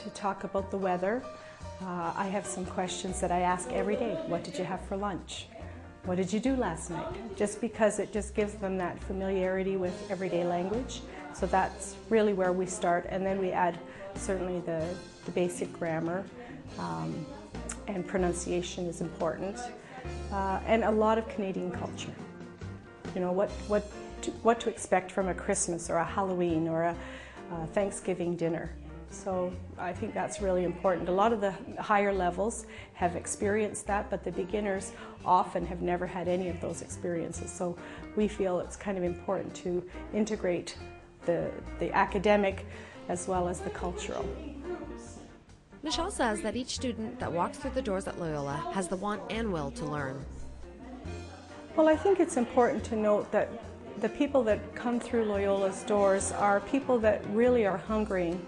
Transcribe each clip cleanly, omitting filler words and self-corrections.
to talk about the weather. I have some questions that I ask every day. What did you have for lunch? What did you do last night? Just because it just gives them that familiarity with everyday language. So that's really where we start, and then we add certainly the basic grammar, and pronunciation is important, and a lot of Canadian culture. You know, what to expect from a Christmas or a Halloween or a Thanksgiving dinner. So I think that's really important. A lot of the higher levels have experienced that, but the beginners often have never had any of those experiences. So we feel it's kind of important to integrate the academic as well as the cultural. Michelle says that each student that walks through the doors at Loyola has the want and will to learn. Well, I think it's important to note that the people that come through Loyola's doors are people that really are hungering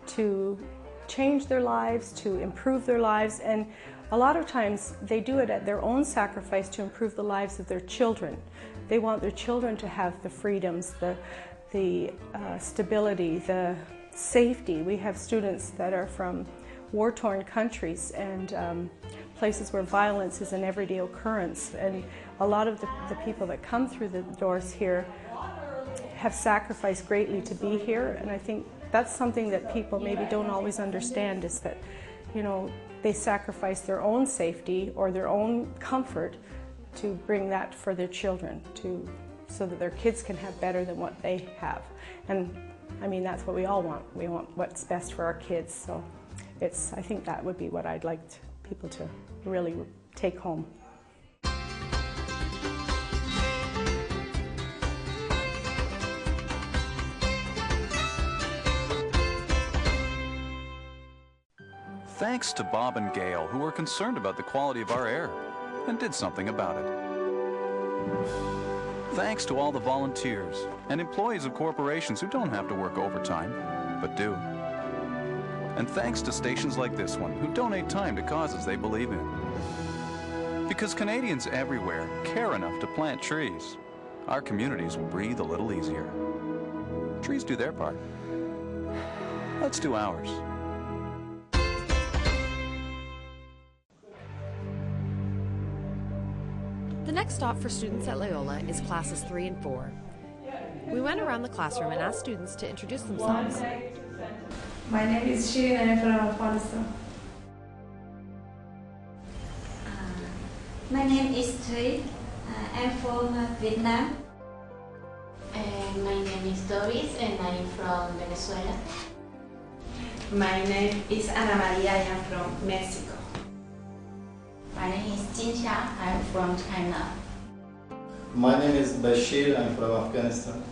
to change their lives, to improve their lives, and a lot of times they do it at their own sacrifice to improve the lives of their children. They want their children to have the freedoms, the stability, the safety. We have students that are from war-torn countries and places where violence is an everyday occurrence, and a lot of the people that come through the doors here have sacrificed greatly to be here, and I think that's something that people maybe don't always understand, is that, you know, they sacrifice their own safety or their own comfort to bring that for their children, so that their kids can have better than what they have. And I mean, that's what we all want. We want what's best for our kids. So I think that would be what I'd like people to really take home. Thanks to Bob and Gail, who were concerned about the quality of our air and did something about it. Thanks to all the volunteers and employees of corporations who don't have to work overtime, but do. And thanks to stations like this one, who donate time to causes they believe in. Because Canadians everywhere care enough to plant trees, our communities will breathe a little easier. Trees do their part. Let's do ours. The next stop for students at Loyola is classes 3 and 4. We went around the classroom and asked students to introduce themselves. My name is Shirin and I'm from Afghanistan. My name is Thuy. I'm from Vietnam. And my name is Doris and I'm from Venezuela. My name is Ana Maria. I am from Mexico. My name is Jinsha. I'm from China. My name is Bashir. I'm from Afghanistan.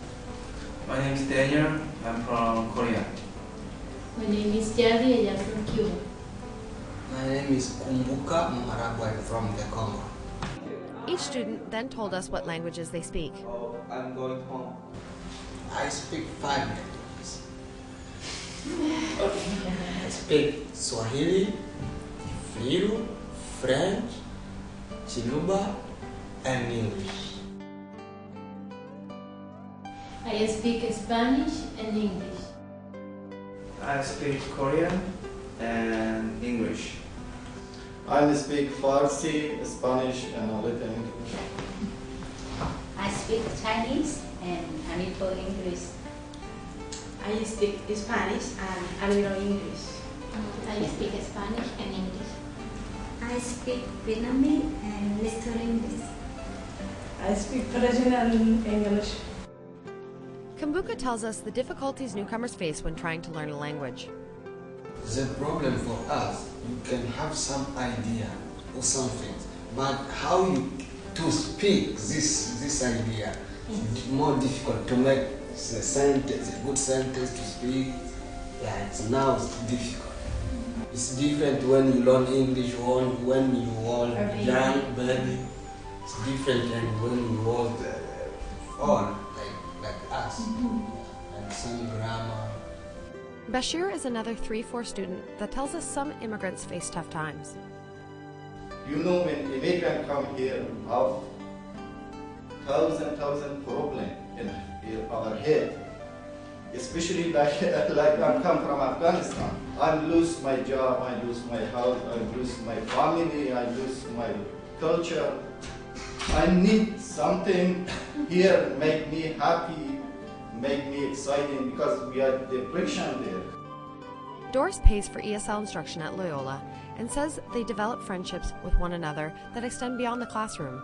My name is Daniel. I'm from Korea. My name is Jadi. I'm from Cuba. My name is Kumbuka Maragwa. I'm from the Congo. Each student then told us what languages they speak. I'm going home. I speak 5 languages. I speak Swahili, Firu, French, Chiluba, and English. I speak Spanish and English. I speak Korean and English. I speak Farsi, Spanish, and a little English. I speak Chinese and a little English. I speak Spanish and a little English. I speak Spanish and English. I speak Vietnamese and little English. I speak Persian and English. Kumbuka tells us the difficulties newcomers face when trying to learn a language. The problem for us, you can have some idea or something, but how to speak this idea is more difficult to make the sentence, a good sentence to speak. Yeah, now it's difficult. It's different when you learn English or when you are young baby. It's different than when you are old, like us, and some grammar. Bashir is another 3-4 student that tells us some immigrants face tough times. You know, when immigrants come here, have thousand problem in our head. especially like I come from Afghanistan. I lose my job, I lose my health, I lose my family, I lose my culture. I need something here make me happy, make me exciting, because we are depression there. Doris pays for ESL instruction at Loyola and says they develop friendships with one another that extend beyond the classroom.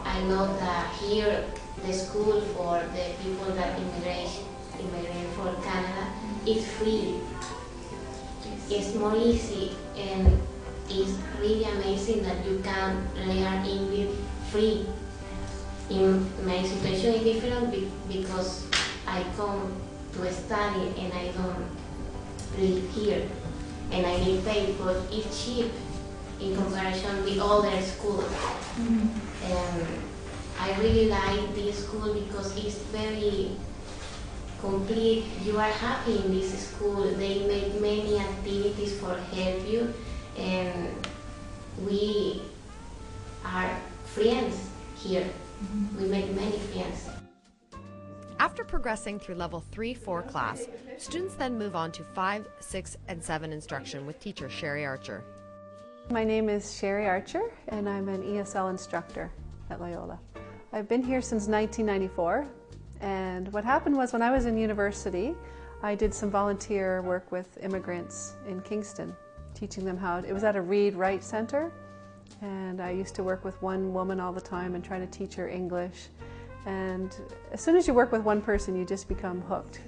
I know that here the school for the people that immigrate for Canada is free. It's more easy, and it's really amazing that you can learn English free. In my situation is different because I come to study and I don't live here, and I get paid, but it's cheap in comparison with other schools. I really like this school because it's very complete. You are happy in this school. They make many activities for help you, and we are friends here. We make many friends. After progressing through level 3-4 class, students then move on to 5, 6, and 7 instruction with teacher Sherry Archer. My name is Sherry Archer, and I'm an ESL instructor at Loyola. I've been here since 1994, and what happened was when I was in university, I did some volunteer work with immigrants in Kingston, teaching them how, it was at a read-write center, and I used to work with one woman all the time and try to teach her English. And as soon as you work with one person, you just become hooked.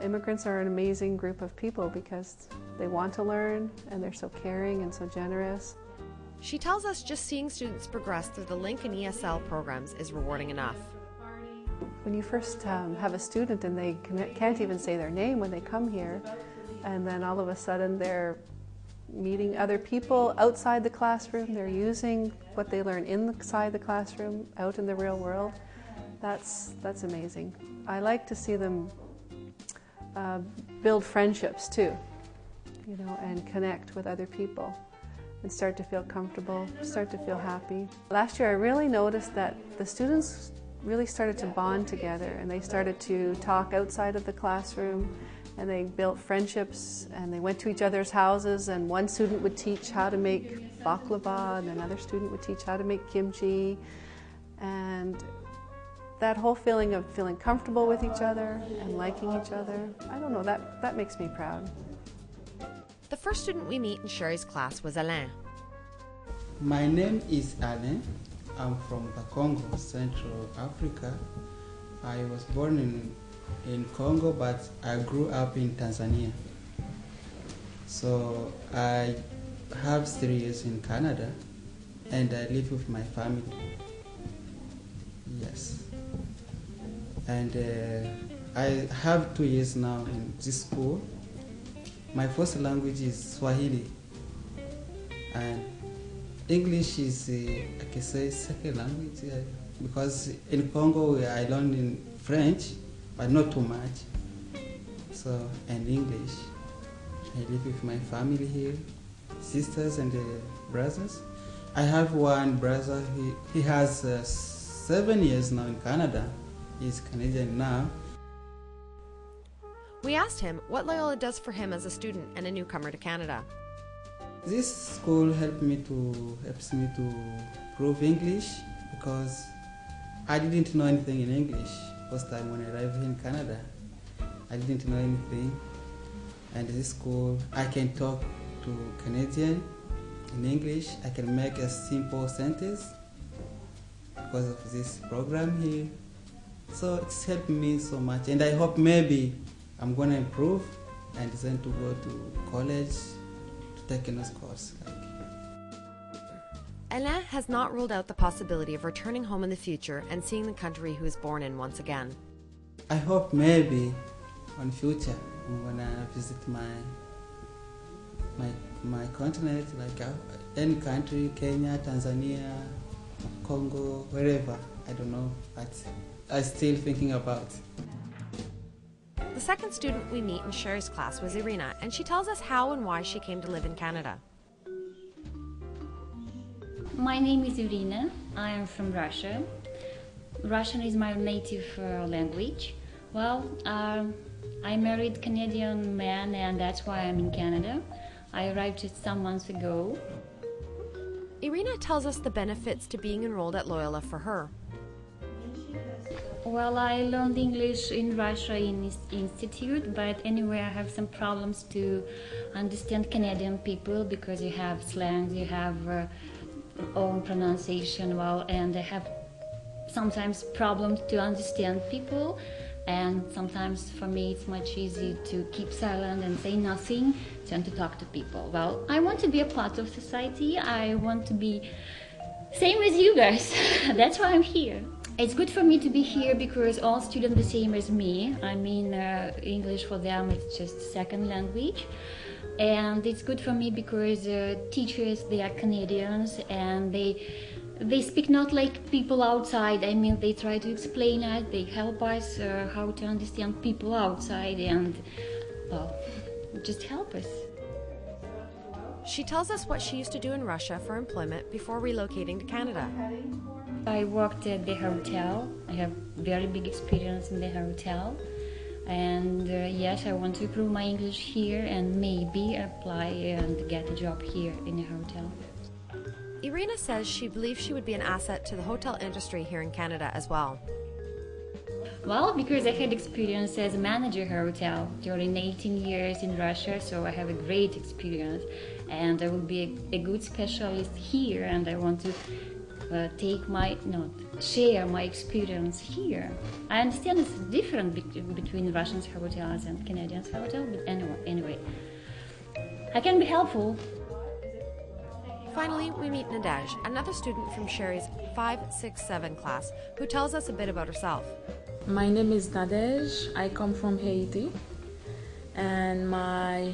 Immigrants are an amazing group of people because they want to learn and they're so caring and so generous. She tells us just seeing students progress through the Link and ESL programs is rewarding enough. When you first have a student and they can't even say their name when they come here, and then all of a sudden they're meeting other people outside the classroom, they're using what they learn inside the classroom out in the real world, that's amazing. I like to see them build friendships too, and connect with other people and start to feel comfortable, start to feel happy. Last year I really noticed that the students really started to bond together, and they started to talk outside of the classroom, and they built friendships, and they went to each other's houses, and one student would teach how to make baklava, and another student would teach how to make kimchi, and that whole feeling of feeling comfortable with each other and liking each other, I don't know, that makes me proud. The first student we meet in Sherry's class was Alain. My name is Alain. I'm from the Congo, Central Africa. I was born in Congo, but I grew up in Tanzania. So I have 3 years in Canada, and I live with my family. Yes. And I have 2 years now in this school. My first language is Swahili, and English is, I can say, second language, because in Congo I learned in French, but not too much. So, and English. I live with my family here, sisters and brothers. I have one brother, he has 7 years now in Canada. He's Canadian now. We asked him what Loyola does for him as a student and a newcomer to Canada. This school helps me to improve English, because I didn't know anything in English first time when I arrived in Canada. I didn't know anything, and this school I can talk to Canadian in English. I can make a simple sentence because of this program here. So it's helped me so much, and I hope maybe I'm going to improve and then to go to college to take a course. Alain has not ruled out the possibility of returning home in the future and seeing the country he was born in once again. I hope maybe in future I'm going to visit my continent, like any country, Kenya, Tanzania, Congo, wherever, I don't know, but I'm still thinking about it. The second student we meet in Sherry's class was Irina, and she tells us how and why she came to live in Canada. My name is Irina. I am from Russia. Russian is my native language. Well, I married Canadian man, and that's why I'm in Canada. I arrived just some months ago. Irina tells us the benefits to being enrolled at Loyola for her. Well, I learned English in Russia in institute, but anyway, I have some problems to understand Canadian people because you have slang, you have own pronunciation, well, and I have sometimes problems to understand people, and sometimes for me it's much easier to keep silent and say nothing than to talk to people. Well, I want to be a part of society. I want to be same as you guys. That's why I'm here. It's good for me to be here because all students the same as me. I mean, English for them it's just second language. And it's good for me because teachers, they are Canadians, and they speak not like people outside. I mean, they try to explain us, they help us how to understand people outside, and, well, just help us. She tells us what she used to do in Russia for employment before relocating to Canada. I worked at the hotel. I have very big experience in the hotel. And yes, I want to improve my English here and maybe apply and get a job here in a hotel. Irina says she believes she would be an asset to the hotel industry here in Canada as well. Well, because I had experience as a manager hotel during 18 years in Russia, so I have a great experience, and I will be a good specialist here, and I want to share my experience here. I understand it's different between Russian hotels and Canadian hotels, but anyway, I can be helpful. Finally, we meet Nadej, another student from Sherry's 567 class, who tells us a bit about herself. My name is Nadej. I come from Haiti, and my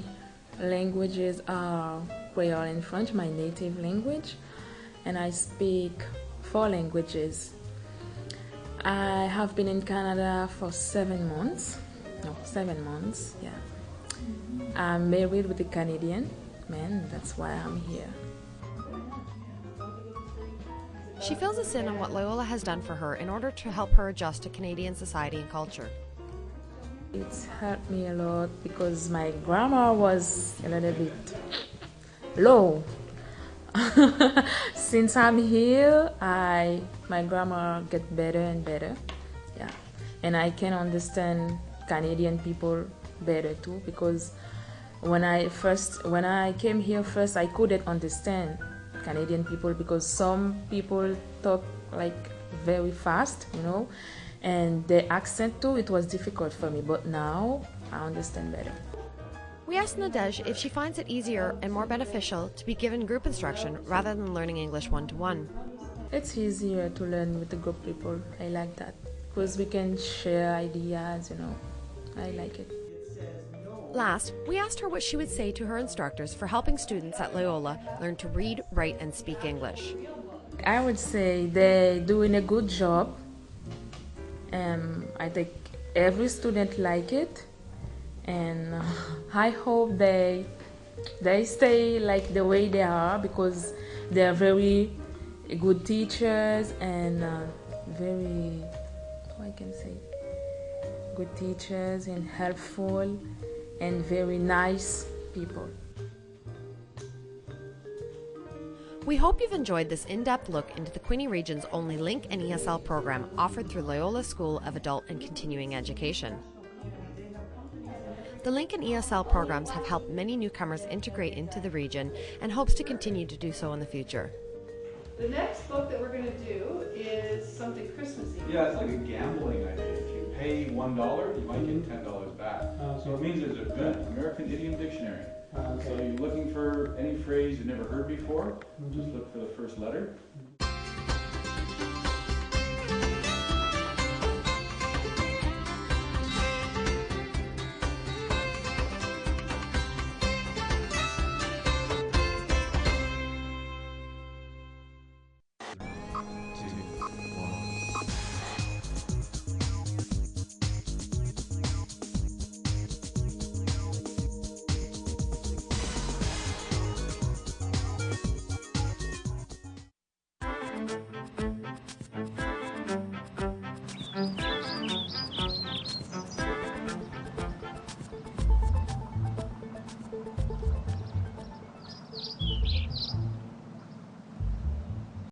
languages are Creole and French, my native language, and I speak 4 languages. I have been in Canada for 7 months. No, 7 months, yeah. I'm married with a Canadian man, that's why I'm here. She fills us in on what Loyola has done for her in order to help her adjust to Canadian society and culture. It's helped me a lot because my grammar was a little bit low. Since I'm here, my grammar gets better and better, yeah. And I can understand Canadian people better too, because when I came here first, I couldn't understand Canadian people because some people talk like very fast, you know, and the accent too, it was difficult for me, but now I understand better. We asked Nadej if she finds it easier and more beneficial to be given group instruction rather than learning English one-to-one. It's easier to learn with the group people. I like that because we can share ideas, you know. I like it. Last, we asked her what she would say to her instructors for helping students at Loyola learn to read, write, and speak English. I would say they're doing a good job. I think every student like it, and I hope they stay like the way they are because they are very good teachers and very, how I can say, good teachers and helpful and very nice people. We hope you've enjoyed this in-depth look into the Quinte region's only LINC and ESL program offered through Loyola School of Adult and Continuing Education. The LINC and ESL programs have helped many newcomers integrate into the region and hopes to continue to do so in the future. The next book that we're going to do is something Christmassy. Yeah, it's like a gambling idea. If you pay $1, you might get $10 back. So it means there's a good American Idiom Dictionary. So you're looking for any phrase you've never heard before, just look for the first letter,